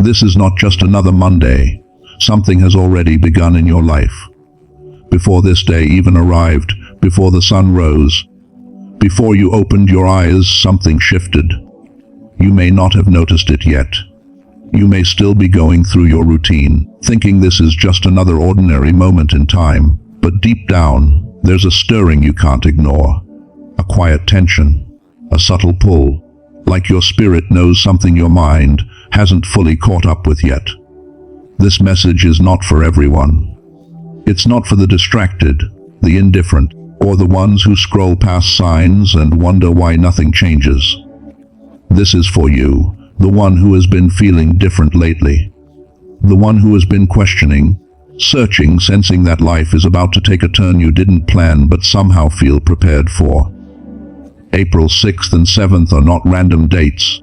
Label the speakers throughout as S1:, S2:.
S1: This is not just another Monday. Something has already begun in your life. Before this day even arrived, before the sun rose, before you opened your eyes, something shifted. You may not have noticed it yet. You may still be going through your routine, thinking this is just another ordinary moment in time, but deep down, there's a stirring you can't ignore. A quiet tension, a subtle pull, like your spirit knows something your mind hasn't fully caught up with yet. This message is not for everyone. It's not for the distracted, the indifferent, or the ones who scroll past signs and wonder why nothing changes. This is for you, the one who has been feeling different lately. The one who has been questioning, searching, sensing that life is about to take a turn you didn't plan but somehow feel prepared for. April 6th and 7th are not random dates.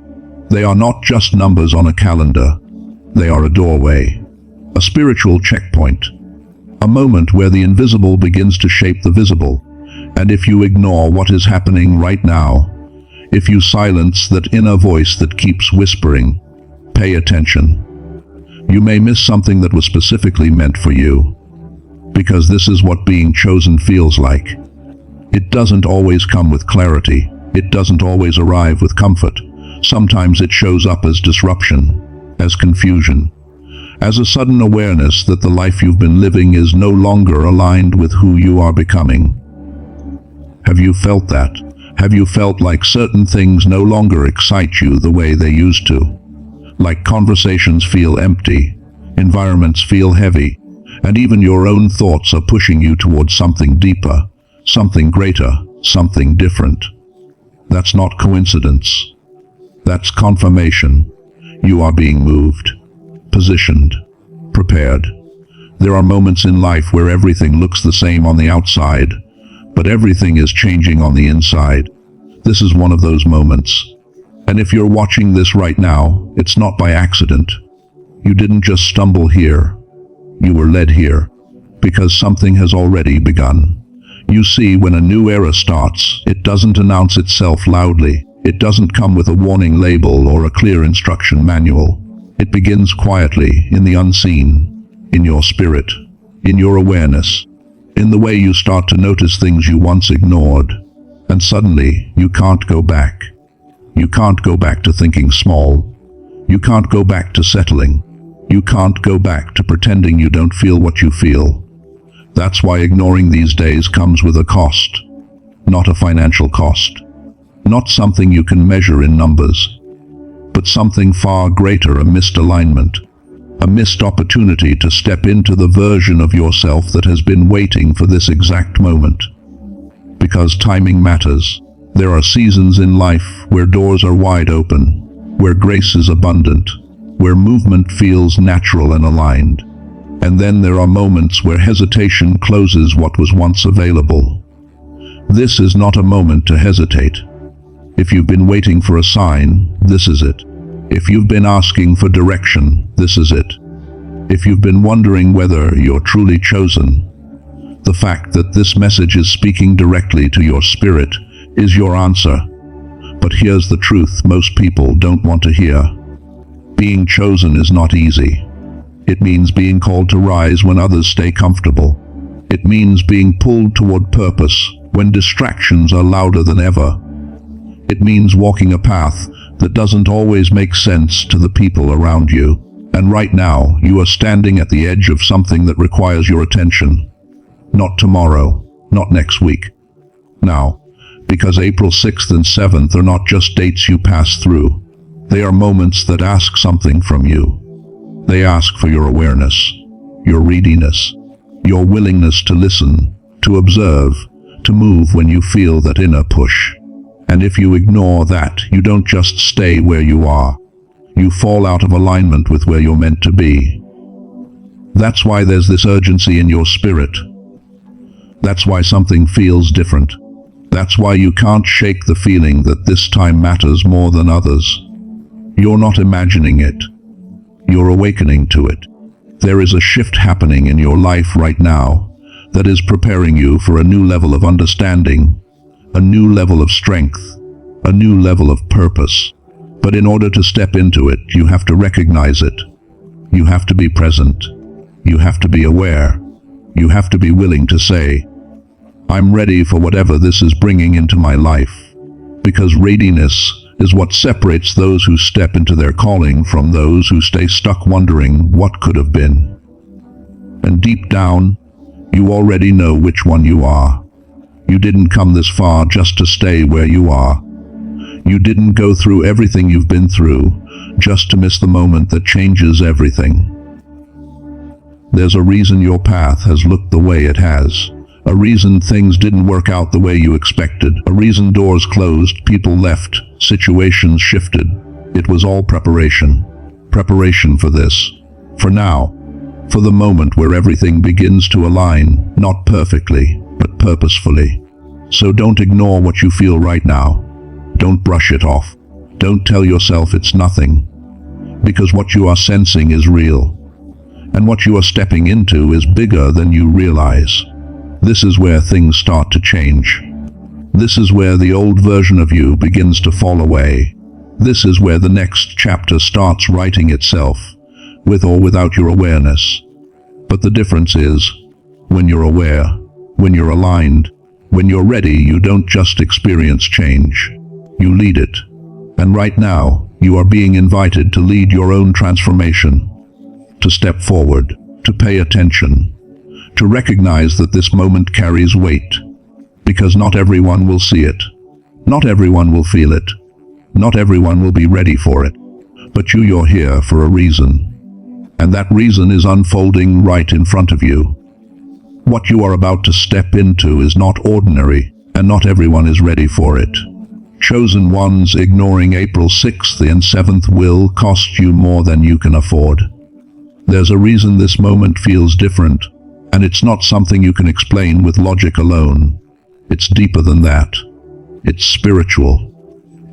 S1: They are not just numbers on a calendar. They are a doorway, a spiritual checkpoint, a moment where the invisible begins to shape the visible. And if you ignore what is happening right now, if you silence that inner voice that keeps whispering, pay attention. You may miss something that was specifically meant for you. Because this is what being chosen feels like. It doesn't always come with clarity. It doesn't always arrive with comfort. Sometimes it shows up as disruption, as confusion, as a sudden awareness that the life you've been living is no longer aligned with who you are becoming. Have you felt that? Have you felt like certain things no longer excite you the way they used to? Like conversations feel empty, environments feel heavy, and even your own thoughts are pushing you towards something deeper, something greater, something different. That's not coincidence. That's confirmation. You are being moved, positioned, prepared. There are moments in life where everything looks the same on the outside, but everything is changing on the inside. This is one of those moments. And if you're watching this right now, it's not by accident. You didn't just stumble here. You were led here, because something has already begun. You see, when a new era starts, it doesn't announce itself loudly. It doesn't come with a warning label or a clear instruction manual. It begins quietly, in the unseen, in your spirit, in your awareness, in the way you start to notice things you once ignored. And suddenly, you can't go back. You can't go back to thinking small. You can't go back to settling. You can't go back to pretending you don't feel what you feel. That's why ignoring these days comes with a cost. Not a financial cost. Not something you can measure in numbers. But something far greater, a missed alignment. A missed opportunity to step into the version of yourself that has been waiting for this exact moment. Because timing matters. There are seasons in life where doors are wide open, where grace is abundant, where movement feels natural and aligned. And then there are moments where hesitation closes what was once available. This is not a moment to hesitate. If you've been waiting for a sign, this is it. If you've been asking for direction, this is it. If you've been wondering whether you're truly chosen, the fact that this message is speaking directly to your spirit is your answer. But here's the truth most people don't want to hear. Being chosen is not easy. It means being called to rise when others stay comfortable. It means being pulled toward purpose when distractions are louder than ever. It means walking a path that doesn't always make sense to the people around you. And right now, you are standing at the edge of something that requires your attention. Not tomorrow, not next week. Now. Because April 6th and 7th are not just dates you pass through. They are moments that ask something from you. They ask for your awareness, your readiness, your willingness to listen, to observe, to move when you feel that inner push. And if you ignore that, you don't just stay where you are. You fall out of alignment with where you're meant to be. That's why there's this urgency in your spirit. That's why something feels different. That's why you can't shake the feeling that this time matters more than others. You're not imagining it. You're awakening to it. There is a shift happening in your life right now that is preparing you for a new level of understanding, a new level of strength, a new level of purpose. But in order to step into it, you have to recognize it. You have to be present. You have to be aware. You have to be willing to say, I'm ready for whatever this is bringing into my life. Because readiness is what separates those who step into their calling from those who stay stuck wondering what could have been. And deep down, you already know which one you are. You didn't come this far just to stay where you are. You didn't go through everything you've been through just to miss the moment that changes everything. There's a reason your path has looked the way it has. A reason things didn't work out the way you expected. A reason doors closed, people left, situations shifted. It was all preparation. Preparation for this. For now. For the moment where everything begins to align, not perfectly, but purposefully. So don't ignore what you feel right now. Don't brush it off. Don't tell yourself it's nothing. Because what you are sensing is real. And what you are stepping into is bigger than you realize. This is where things start to change. This is where the old version of you begins to fall away. This is where the next chapter starts writing itself, with or without your awareness. But the difference is, when you're aware, when you're aligned, when you're ready, you don't just experience change. You lead it. And right now, you are being invited to lead your own transformation. To step forward, to pay attention, to recognize that this moment carries weight, because not everyone will see it, not everyone will feel it, not everyone will be ready for it, but you're here for a reason, and that reason is unfolding right in front of you. What you are about to step into is not ordinary, and not everyone is ready for it. Chosen ones ignoring April 6th and 7th will cost you more than you can afford. There's a reason this moment feels different, and it's not something you can explain with logic alone. It's deeper than that. It's spiritual.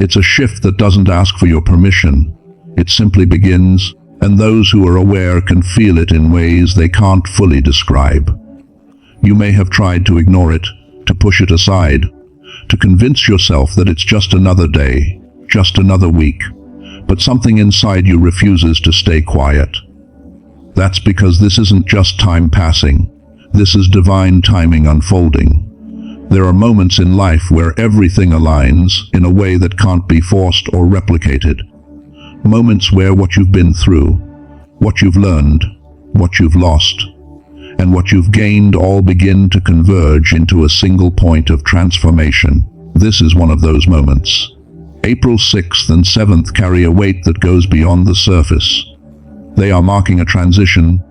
S1: It's a shift that doesn't ask for your permission. It simply begins, and those who are aware can feel it in ways they can't fully describe. You may have tried to ignore it, to push it aside, to convince yourself that it's just another day, just another week, but something inside you refuses to stay quiet. That's because this isn't just time passing. This is divine timing unfolding. There are moments in life where everything aligns in a way that can't be forced or replicated. Moments where what you've been through, what you've learned, what you've lost, and what you've gained all begin to converge into a single point of transformation. This is one of those moments. April 6th and 7th carry a weight that goes beyond the surface. They are marking a transition,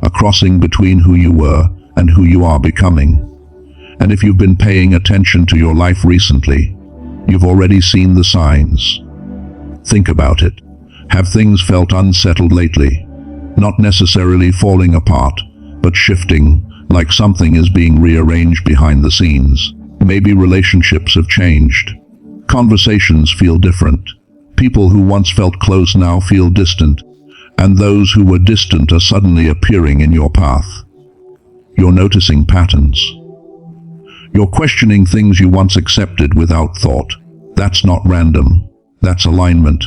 S1: a crossing between who you were and who you are becoming. And if you've been paying attention to your life recently, you've already seen the signs. Think about it. Have things felt unsettled lately? Not necessarily falling apart, but shifting, like something is being rearranged behind the scenes. Maybe relationships have changed. Conversations feel different. People who once felt close now feel distant. And those who were distant are suddenly appearing in your path. You're noticing patterns. You're questioning things you once accepted without thought. That's not random. That's alignment.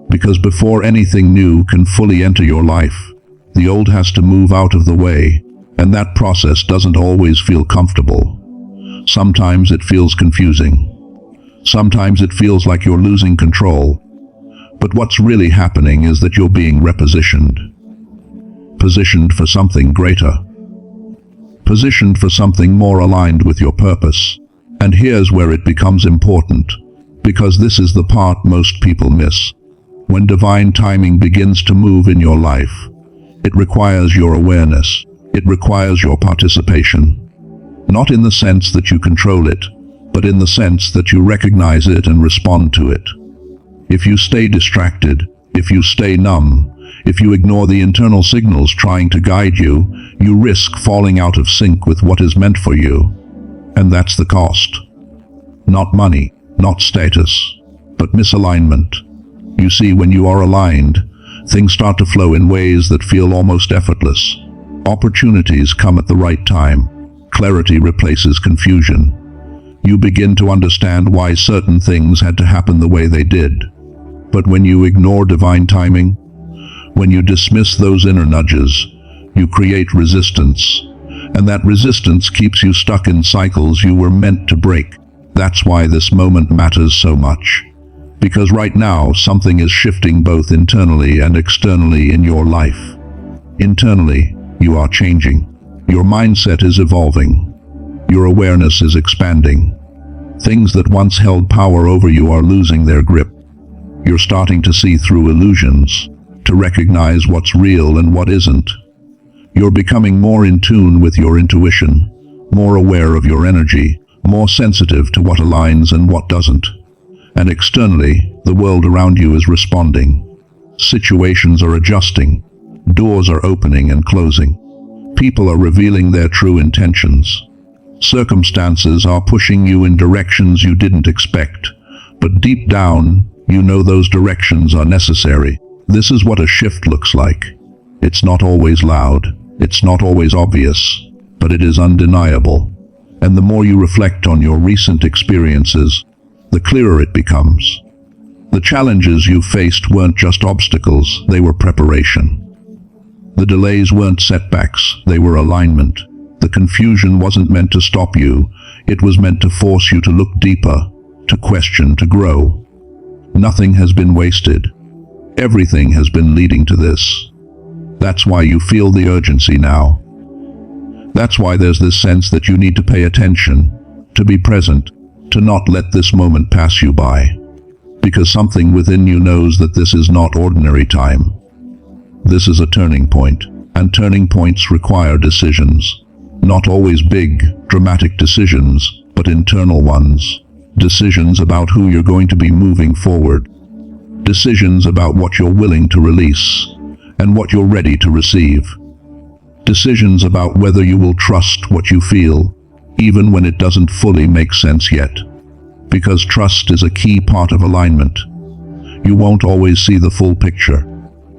S1: Because before anything new can fully enter your life, the old has to move out of the way, and that process doesn't always feel comfortable. Sometimes it feels confusing. Sometimes it feels like you're losing control. But what's really happening is that you're being repositioned. Positioned for something greater. Positioned for something more aligned with your purpose. And here's where it becomes important, because this is the part most people miss. When divine timing begins to move in your life, it requires your awareness. It requires your participation. Not in the sense that you control it, but in the sense that you recognize it and respond to it. If you stay distracted, if you stay numb, if you ignore the internal signals trying to guide you, you risk falling out of sync with what is meant for you. And that's the cost. Not money, not status, but misalignment. You see, when you are aligned, things start to flow in ways that feel almost effortless. Opportunities come at the right time. Clarity replaces confusion. You begin to understand why certain things had to happen the way they did. But when you ignore divine timing, When you dismiss those inner nudges, you create resistance, and that resistance keeps you stuck in cycles you were meant to break. That's why this moment matters so much. Because right now, something is shifting both internally and externally in your life. Internally, you are changing. Your mindset is evolving. Your awareness is expanding. Things that once held power over you are losing their grip. You're starting to see through illusions, to recognize what's real and what isn't. You're becoming more in tune with your intuition, more aware of your energy, more sensitive to what aligns and what doesn't. And externally, the world around you is responding. Situations are adjusting. Doors are opening and closing. People are revealing their true intentions. Circumstances are pushing you in directions you didn't expect, but deep down, you know those directions are necessary. This is what a shift looks like. It's not always loud, it's not always obvious, but it is undeniable. And the more you reflect on your recent experiences, the clearer it becomes. The challenges you faced weren't just obstacles, they were preparation. The delays weren't setbacks, they were alignment. The confusion wasn't meant to stop you, it was meant to force you to look deeper, to question, to grow. Nothing has been wasted. Everything has been leading to this. That's why you feel the urgency now. That's why there's this sense that you need to pay attention, to be present, to not let this moment pass you by. Because something within you knows that this is not ordinary time. This is a turning point, and turning points require decisions. Not always big, dramatic decisions, but internal ones. Decisions about who you're going to be moving forward. Decisions about what you're willing to release, and what you're ready to receive. Decisions about whether you will trust what you feel, even when it doesn't fully make sense yet. Because trust is a key part of alignment. You won't always see the full picture.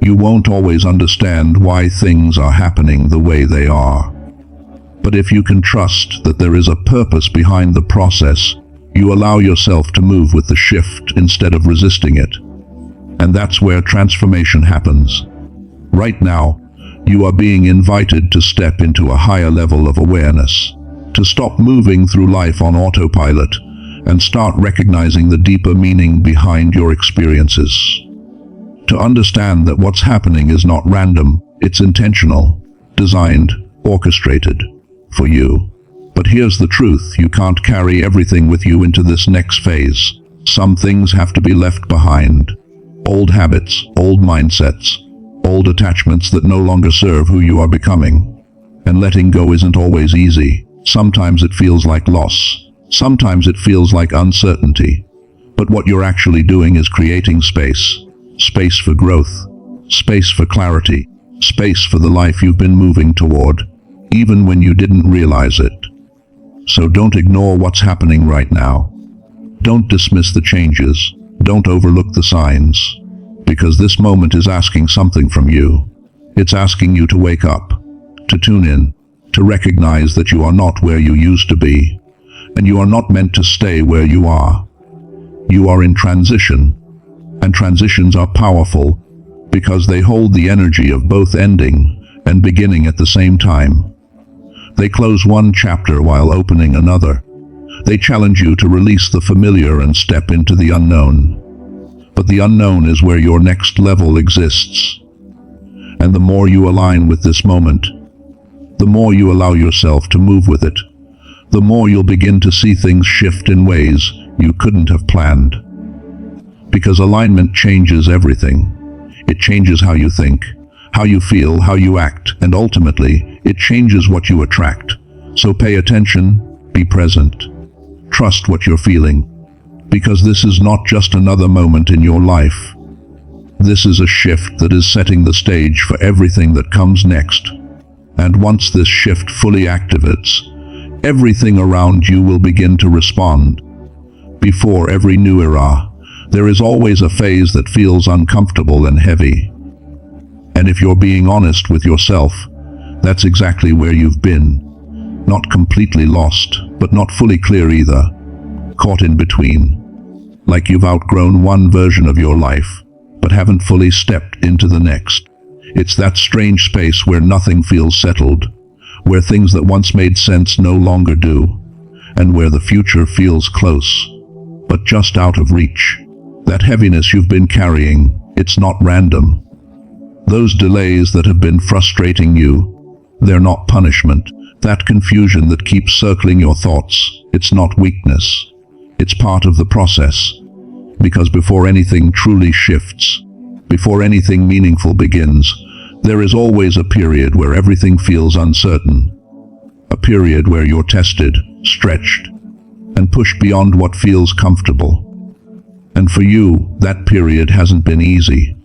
S1: You won't always understand why things are happening the way they are. But if you can trust that there is a purpose behind the process, you allow yourself to move with the shift instead of resisting it. And that's where transformation happens. Right now, you are being invited to step into a higher level of awareness, to stop moving through life on autopilot and start recognizing the deeper meaning behind your experiences. To understand that what's happening is not random, it's intentional, designed, orchestrated for you. But here's the truth, you can't carry everything with you into this next phase. Some things have to be left behind. Old habits, old mindsets, old attachments that no longer serve who you are becoming. And letting go isn't always easy. Sometimes it feels like loss. Sometimes it feels like uncertainty. But what you're actually doing is creating space. Space for growth. Space for clarity. Space for the life you've been moving toward, even when you didn't realize it. So don't ignore what's happening right now. Don't dismiss the changes. Don't overlook the signs. Because this moment is asking something from you. It's asking you to wake up, to tune in, to recognize that you are not where you used to be, and you are not meant to stay where you are. You are in transition, and transitions are powerful because they hold the energy of both ending and beginning at the same time. They close one chapter while opening another. They challenge you to release the familiar and step into the unknown. But the unknown is where your next level exists. And the more you align with this moment, the more you allow yourself to move with it, the more you'll begin to see things shift in ways you couldn't have planned. Because alignment changes everything. It changes how you think, how you feel, how you act, and ultimately, it changes what you attract. So pay attention, be present, trust what you're feeling. Because this is not just another moment in your life. This is a shift that is setting the stage for everything that comes next. And once this shift fully activates, everything around you will begin to respond. Before every new era, there is always a phase that feels uncomfortable and heavy. And if you're being honest with yourself, that's exactly where you've been. Not completely lost, but not fully clear either. Caught in between, like you've outgrown one version of your life, but haven't fully stepped into the next. It's that strange space where nothing feels settled, where things that once made sense no longer do, and where the future feels close, but just out of reach. That heaviness you've been carrying, it's not random. Those delays that have been frustrating you, they're not punishment. That confusion that keeps circling your thoughts, it's not weakness. It's part of the process. Because before anything truly shifts, before anything meaningful begins, there is always a period where everything feels uncertain. A period where you're tested, stretched, and pushed beyond what feels comfortable. And for you, that period hasn't been easy.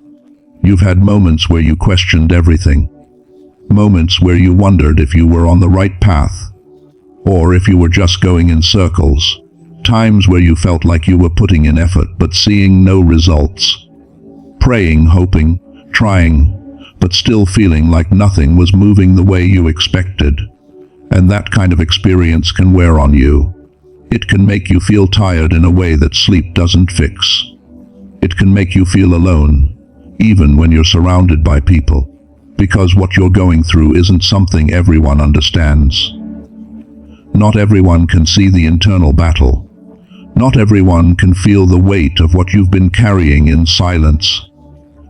S1: You've had moments where you questioned everything. Moments where you wondered if you were on the right path, or if you were just going in circles. Times where you felt like you were putting in effort but seeing no results. Praying, hoping, trying, but still feeling like nothing was moving the way you expected. And that kind of experience can wear on you. It can make you feel tired in a way that sleep doesn't fix. It can make you feel alone, even when you're surrounded by people, because what you're going through isn't something everyone understands. Not everyone can see the internal battle. Not everyone can feel the weight of what you've been carrying in silence.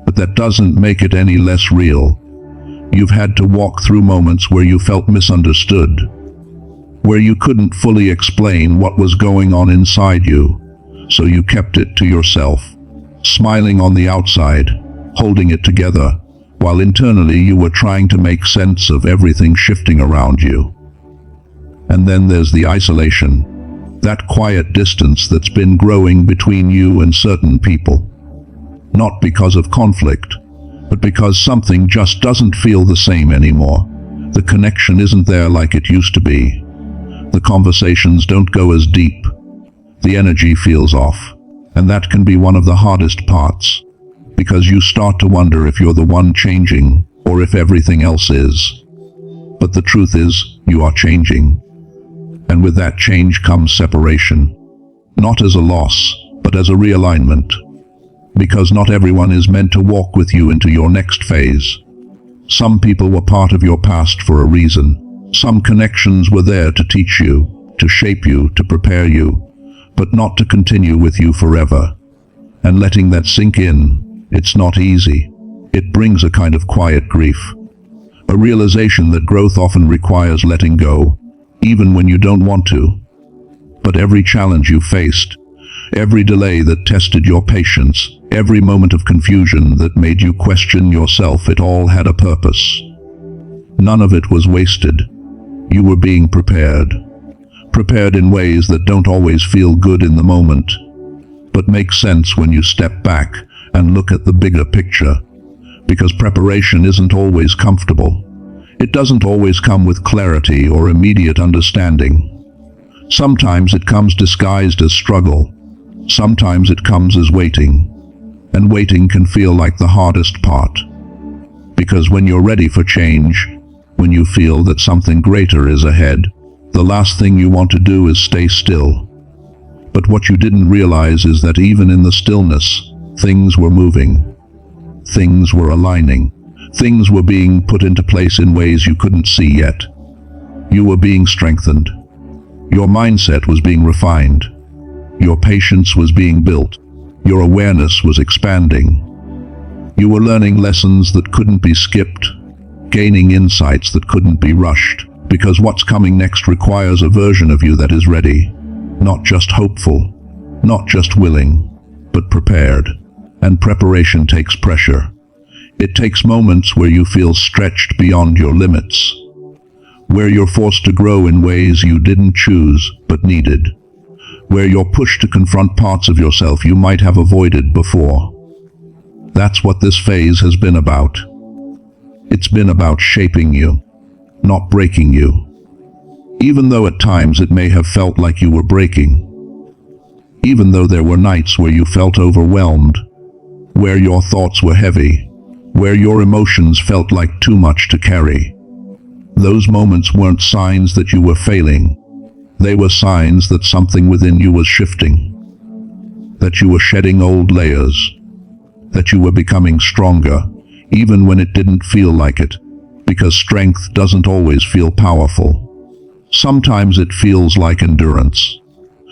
S1: But that doesn't make it any less real. You've had to walk through moments where you felt misunderstood, where you couldn't fully explain what was going on inside you, so you kept it to yourself, smiling on the outside, holding it together, while internally you were trying to make sense of everything shifting around you. And then there's the isolation, that quiet distance that's been growing between you and certain people. Not because of conflict, but because something just doesn't feel the same anymore. The connection isn't there like it used to be. The conversations don't go as deep. The energy feels off, and that can be one of the hardest parts, because you start to wonder if you're the one changing, or if everything else is. But the truth is, you are changing. And with that change comes separation. Not as a loss, but as a realignment. Because not everyone is meant to walk with you into your next phase. Some people were part of your past for a reason. Some connections were there to teach you, to shape you, to prepare you, but not to continue with you forever. And letting that sink in, it's not easy. It brings a kind of quiet grief. A realization that growth often requires letting go, even when you don't want to. But every challenge you faced, every delay that tested your patience, every moment of confusion that made you question yourself, it all had a purpose. None of it was wasted. You were being prepared. Prepared in ways that don't always feel good in the moment, but make sense when you step back and look at the bigger picture. Because preparation isn't always comfortable. It doesn't always come with clarity or immediate understanding. Sometimes it comes disguised as struggle. Sometimes it comes as waiting. And waiting can feel like the hardest part. Because when you're ready for change, when you feel that something greater is ahead, the last thing you want to do is stay still. But what you didn't realize is that even in the stillness, things were moving. Things were aligning. Things were being put into place in ways you couldn't see yet. You were being strengthened. Your mindset was being refined. Your patience was being built. Your awareness was expanding. You were learning lessons that couldn't be skipped, gaining insights that couldn't be rushed, because what's coming next requires a version of you that is ready, not just hopeful, not just willing, but prepared. And preparation takes pressure. It takes moments where you feel stretched beyond your limits, where you're forced to grow in ways you didn't choose but needed, where you're pushed to confront parts of yourself you might have avoided before. That's what this phase has been about. It's been about shaping you, not breaking you. Even though at times it may have felt like you were breaking. Even though there were nights where you felt overwhelmed, where your thoughts were heavy, where your emotions felt like too much to carry. Those moments weren't signs that you were failing. They were signs that something within you was shifting, that you were shedding old layers, that you were becoming stronger, even when it didn't feel like it, because strength doesn't always feel powerful. Sometimes it feels like endurance.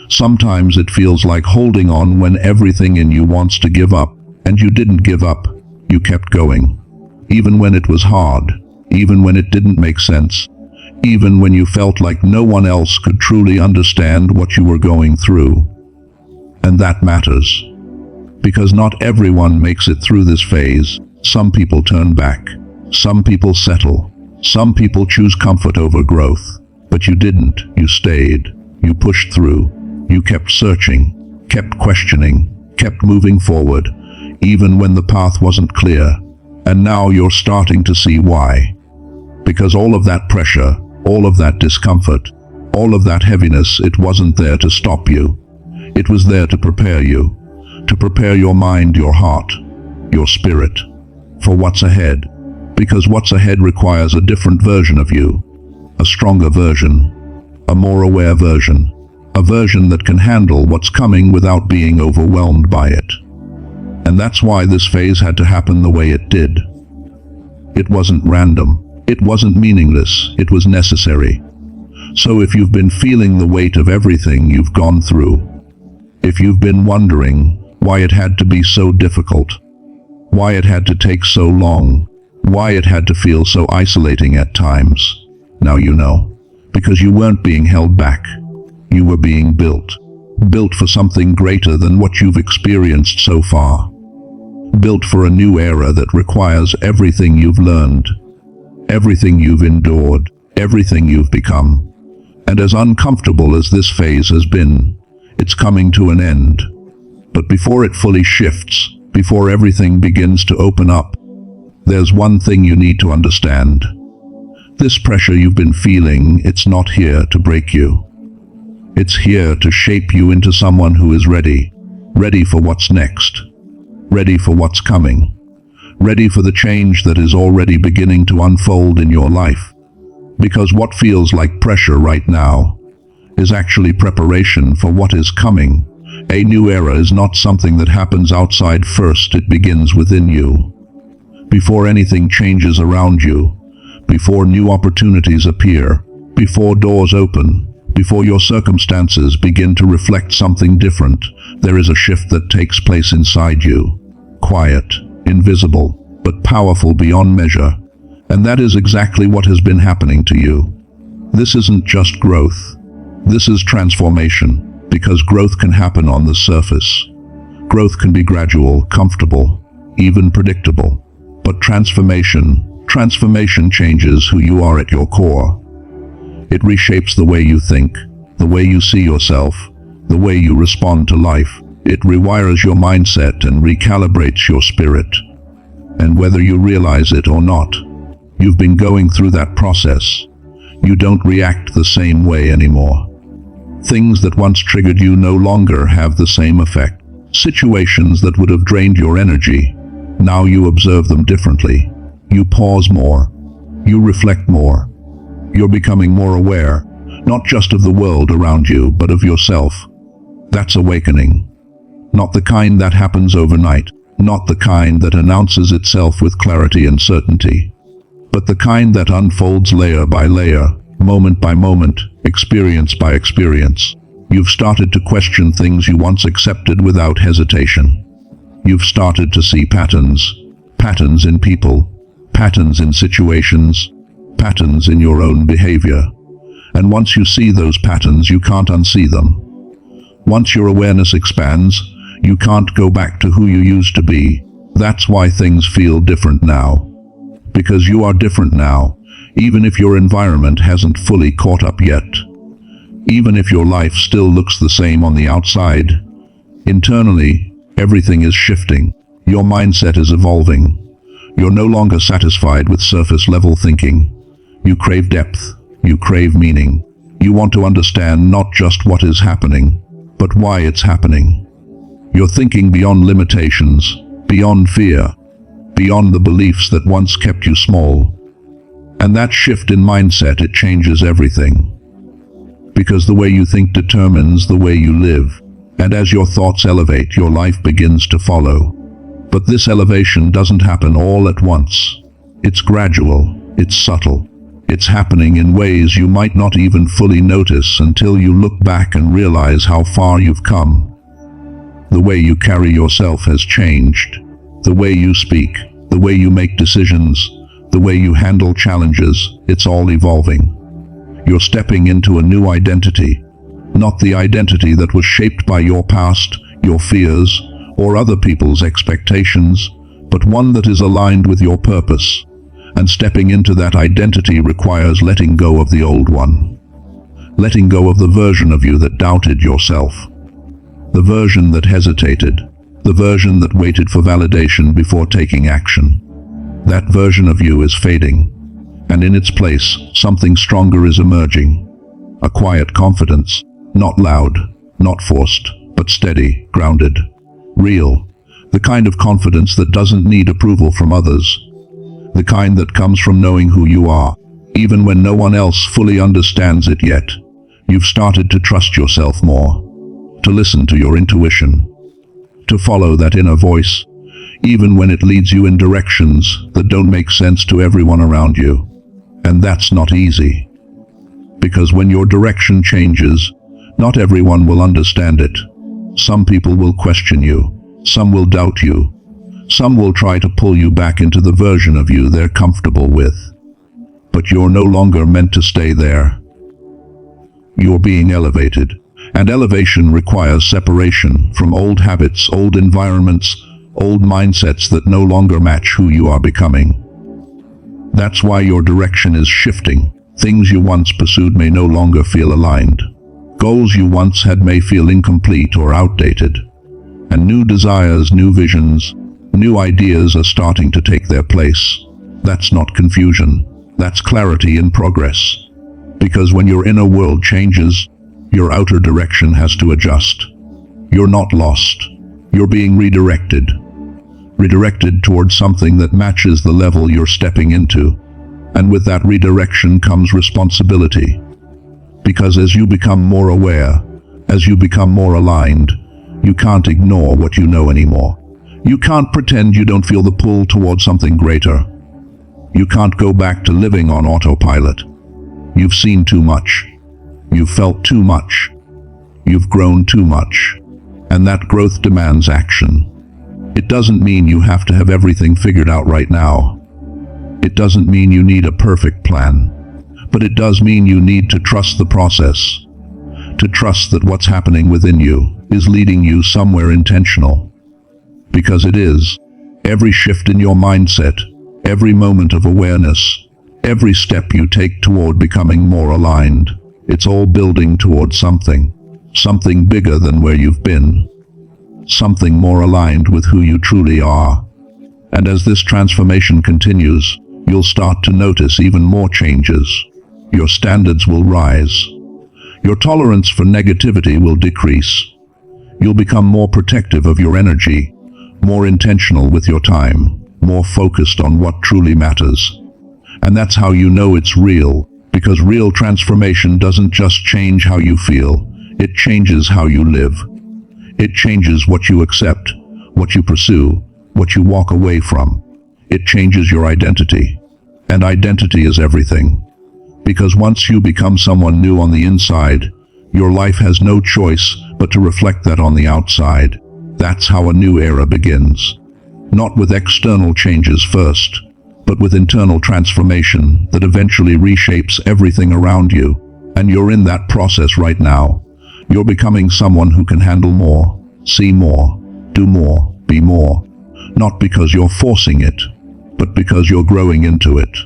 S1: Sometimes it feels like holding on when everything in you wants to give up, and you didn't give up. You kept going. Even when it was hard, even when it didn't make sense, even when you felt like no one else could truly understand what you were going through. And that matters. Because not everyone makes it through this phase. Some people turn back. Some people settle. Some people choose comfort over growth. But you didn't. You stayed. You pushed through. You kept searching, kept questioning, kept moving forward, even when the path wasn't clear. And now you're starting to see why. Because all of that pressure, all of that discomfort, all of that heaviness, it wasn't there to stop you. It was there to prepare you, to prepare your mind, your heart, your spirit, for what's ahead. Because what's ahead requires a different version of you, a stronger version, a more aware version, a version that can handle what's coming without being overwhelmed by it. And that's why this phase had to happen the way it did. It wasn't random. It wasn't meaningless. It was necessary. So if you've been feeling the weight of everything you've gone through, if you've been wondering why it had to be so difficult, why it had to take so long, why it had to feel so isolating at times, now you know. Because you weren't being held back. You were being built. Built for something greater than what you've experienced so far. Built for a new era that requires everything you've learned, everything you've endured, everything you've become. And as uncomfortable as this phase has been, it's coming to an end. But before it fully shifts, before everything begins to open up, there's one thing you need to understand. This pressure you've been feeling, it's not here to break you. It's here to shape you into someone who is ready. Ready for what's next. Ready for what's coming. Ready for the change that is already beginning to unfold in your life. Because what feels like pressure right now is actually preparation for what is coming. A new era is not something that happens outside first, it begins within you. Before anything changes around you, before new opportunities appear, before doors open, before your circumstances begin to reflect something different, there is a shift that takes place inside you. Quiet, invisible, but powerful beyond measure. And that is exactly what has been happening to you. This isn't just growth. This is transformation, because growth can happen on the surface. Growth can be gradual, comfortable, even predictable. But transformation changes who you are at your core. It reshapes the way you think, the way you see yourself, the way you respond to life. It rewires your mindset and recalibrates your spirit. And whether you realize it or not, you've been going through that process. You don't react the same way anymore. Things that once triggered you no longer have the same effect. Situations that would have drained your energy, now you observe them differently. You pause more. You reflect more. You're becoming more aware, not just of the world around you, but of yourself. That's awakening. Not the kind that happens overnight, not the kind that announces itself with clarity and certainty, but the kind that unfolds layer by layer, moment by moment, experience by experience. You've started to question things you once accepted without hesitation. You've started to see patterns. Patterns in people, patterns in situations, patterns in your own behavior. And once you see those patterns, you can't unsee them. Once your awareness expands, you can't go back to who you used to be. That's why things feel different now. Because you are different now, even if your environment hasn't fully caught up yet. Even if your life still looks the same on the outside, internally, everything is shifting. Your mindset is evolving. You're no longer satisfied with surface-level thinking. You crave depth. You crave meaning. You want to understand not just what is happening, but why it's happening. You're thinking beyond limitations, beyond fear, beyond the beliefs that once kept you small. And that shift in mindset, it changes everything. Because the way you think determines the way you live. And as your thoughts elevate, your life begins to follow. But this elevation doesn't happen all at once. It's gradual, it's subtle. It's happening in ways you might not even fully notice until you look back and realize how far you've come. The way you carry yourself has changed. The way you speak, the way you make decisions, the way you handle challenges, it's all evolving. You're stepping into a new identity, not the identity that was shaped by your past, your fears, or other people's expectations, but one that is aligned with your purpose. And stepping into that identity requires letting go of the old one. Letting go of the version of you that doubted yourself. The version that hesitated. The version that waited for validation before taking action. That version of you is fading. And in its place, something stronger is emerging. A quiet confidence. Not loud, not forced, but steady, grounded. Real. The kind of confidence that doesn't need approval from others. The kind that comes from knowing who you are, even when no one else fully understands it yet. You've started to trust yourself more, to listen to your intuition, to follow that inner voice, even when it leads you in directions that don't make sense to everyone around you. And that's not easy. Because when your direction changes, not everyone will understand it. Some people will question you, some will doubt you, some will try to pull you back into the version of you they're comfortable with. But you're no longer meant to stay there. You're being elevated, and elevation requires separation from old habits, old environments, old mindsets that no longer match who you are becoming. That's why your direction is shifting. Things you once pursued may no longer feel aligned. Goals you once had may feel incomplete or outdated. And new desires, new visions, new ideas are starting to take their place. That's not confusion. That's clarity in progress. Because when your inner world changes, your outer direction has to adjust. You're not lost. You're being redirected. Redirected towards something that matches the level you're stepping into. And with that redirection comes responsibility. Because as you become more aware, as you become more aligned, you can't ignore what you know anymore. You can't pretend you don't feel the pull toward something greater. You can't go back to living on autopilot. You've seen too much. You've felt too much. You've grown too much. And that growth demands action. It doesn't mean you have to have everything figured out right now. It doesn't mean you need a perfect plan. But it does mean you need to trust the process. To trust that what's happening within you is leading you somewhere intentional. Because it is. Every shift in your mindset, every moment of awareness, every step you take toward becoming more aligned, it's all building toward something bigger than where you've been, something more aligned with who you truly are. And as this transformation continues, you'll start to notice even more changes. Your standards will rise. Your tolerance for negativity will decrease. You'll become more protective of your energy, more intentional with your time, more focused on what truly matters. And that's how you know it's real, because real transformation doesn't just change how you feel, it changes how you live. It changes what you accept, what you pursue, what you walk away from. It changes your identity. And identity is everything. Because once you become someone new on the inside, your life has no choice but to reflect that on the outside. That's how a new era begins. Not with external changes first, but with internal transformation that eventually reshapes everything around you. And you're in that process right now. You're becoming someone who can handle more, see more, do more, be more. Not because you're forcing it, but because you're growing into it.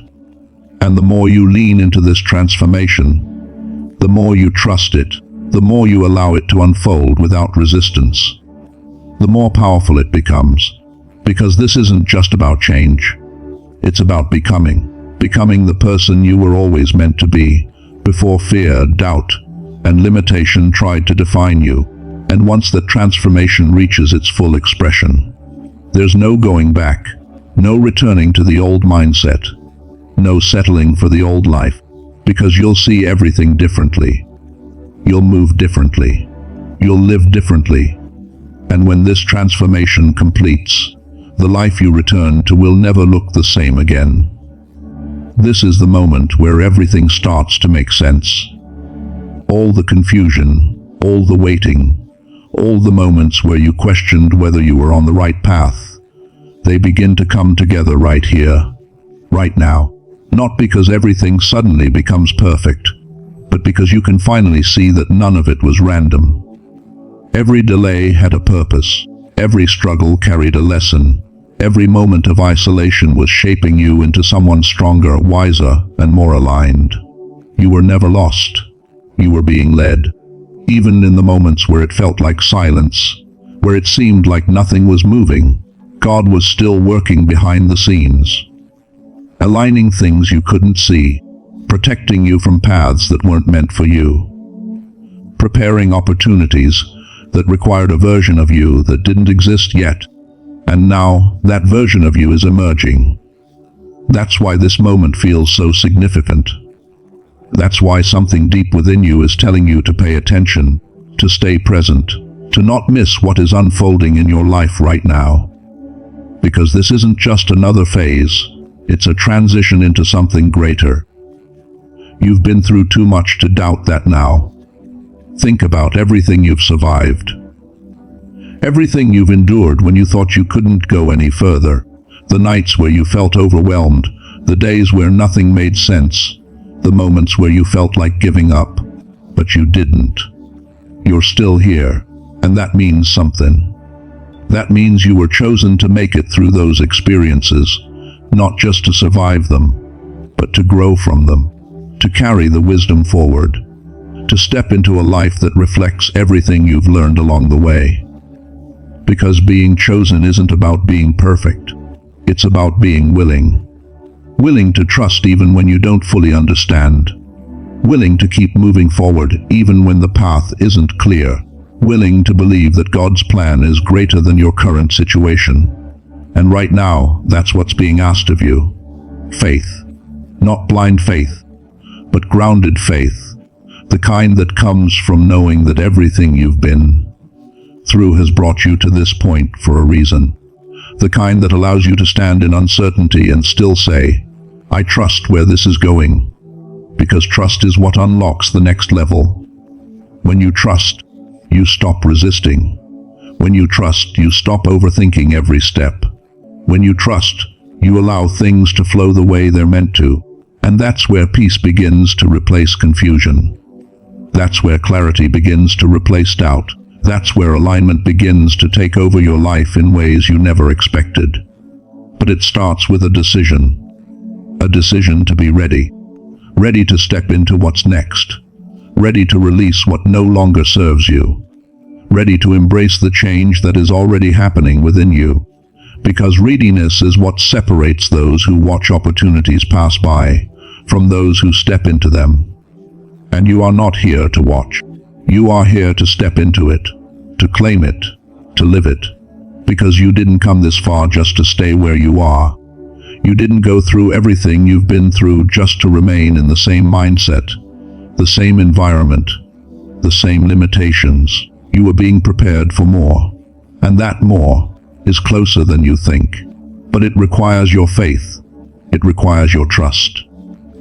S1: And the more you lean into this transformation, the more you trust it, the more you allow it to unfold without resistance, the more powerful it becomes. Because this isn't just about change. It's about becoming the person you were always meant to be, before fear, doubt, and limitation tried to define you. And once that transformation reaches its full expression, there's no going back, no returning to the old mindset, no settling for the old life, because you'll see everything differently. You'll move differently. You'll live differently. And when this transformation completes, the life you return to will never look the same again. This is the moment where everything starts to make sense. All the confusion, all the waiting, all the moments where you questioned whether you were on the right path, they begin to come together right here, right now. Not because everything suddenly becomes perfect, but because you can finally see that none of it was random. Every delay had a purpose. Every struggle carried a lesson. Every moment of isolation was shaping you into someone stronger, wiser, and more aligned. You were never lost. You were being led. Even in the moments where it felt like silence, where it seemed like nothing was moving, God was still working behind the scenes, aligning things you couldn't see, protecting you from paths that weren't meant for you, preparing opportunities that required a version of you that didn't exist yet, and now that version of you is emerging. That's why this moment feels so significant. That's why something deep within you is telling you to pay attention, to stay present, to not miss what is unfolding in your life right now. Because this isn't just another phase, it's a transition into something greater. You've been through too much to doubt that now. Think about everything you've survived. Everything you've endured when you thought you couldn't go any further. The nights where you felt overwhelmed, the days where nothing made sense, the moments where you felt like giving up, but you didn't. You're still here, and that means something. That means you were chosen to make it through those experiences, not just to survive them, but to grow from them, to carry the wisdom forward, to step into a life that reflects everything you've learned along the way. Because being chosen isn't about being perfect, it's about being willing. Willing to trust even when you don't fully understand. Willing to keep moving forward even when the path isn't clear. Willing to believe that God's plan is greater than your current situation. And right now, that's what's being asked of you. Faith. Not blind faith, but grounded faith. The kind that comes from knowing that everything you've been through has brought you to this point for a reason. The kind that allows you to stand in uncertainty and still say, I trust where this is going. Because trust is what unlocks the next level. When you trust, you stop resisting. When you trust, you stop overthinking every step. When you trust, you allow things to flow the way they're meant to. And that's where peace begins to replace confusion. That's where clarity begins to replace doubt. That's where alignment begins to take over your life in ways you never expected. But it starts with a decision. A decision to be ready. Ready to step into what's next. Ready to release what no longer serves you. Ready to embrace the change that is already happening within you. Because readiness is what separates those who watch opportunities pass by from those who step into them. And you are not here to watch. You are here to step into it, to claim it, to live it. Because you didn't come this far just to stay where you are. You didn't go through everything you've been through just to remain in the same mindset, the same environment, the same limitations. You were being prepared for more. And that more is closer than you think. But it requires your faith. It requires your trust.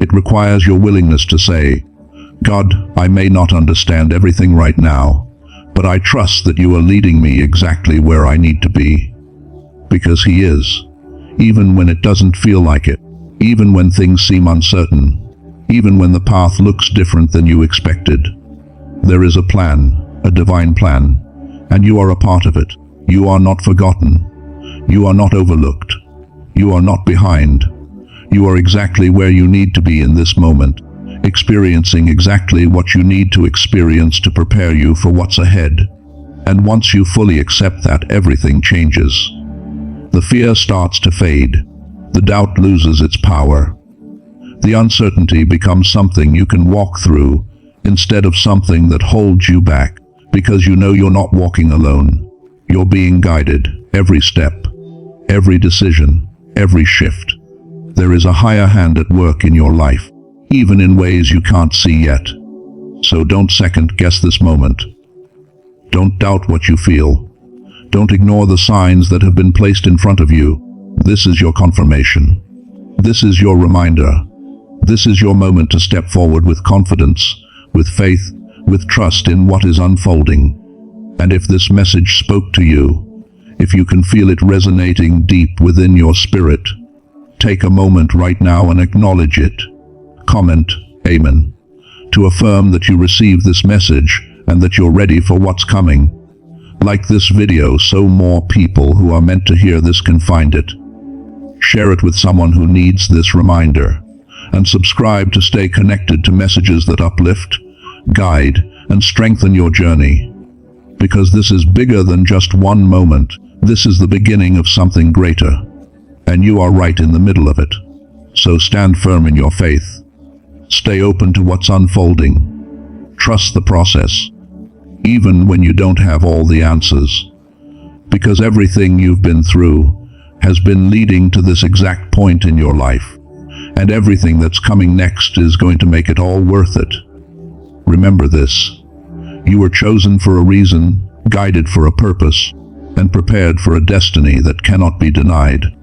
S1: It requires your willingness to say, God, I may not understand everything right now, but I trust that you are leading me exactly where I need to be. Because He is. Even when it doesn't feel like it. Even when things seem uncertain. Even when the path looks different than you expected. There is a plan, a divine plan, and you are a part of it. You are not forgotten. You are not overlooked. You are not behind. You are exactly where you need to be in this moment, experiencing exactly what you need to experience to prepare you for what's ahead. And once you fully accept that, everything changes. The fear starts to fade. The doubt loses its power. The uncertainty becomes something you can walk through instead of something that holds you back, because you know you're not walking alone. You're being guided, every step, every decision, every shift. There is a higher hand at work in your life, even in ways you can't see yet. So don't second guess this moment. Don't doubt what you feel. Don't ignore the signs that have been placed in front of you. This is your confirmation. This is your reminder. This is your moment to step forward with confidence, with faith, with trust in what is unfolding. And if this message spoke to you, if you can feel it resonating deep within your spirit, take a moment right now and acknowledge it. Comment, Amen, to affirm that you received this message and that you're ready for what's coming. Like this video so more people who are meant to hear this can find it. Share it with someone who needs this reminder. And subscribe to stay connected to messages that uplift, guide, and strengthen your journey. Because this is bigger than just one moment. This is the beginning of something greater. And you are right in the middle of it. So stand firm in your faith. Stay open to what's unfolding. Trust the process, even when you don't have all the answers. Because everything you've been through has been leading to this exact point in your life. And everything that's coming next is going to make it all worth it. Remember this. You were chosen for a reason, guided for a purpose, and prepared for a destiny that cannot be denied.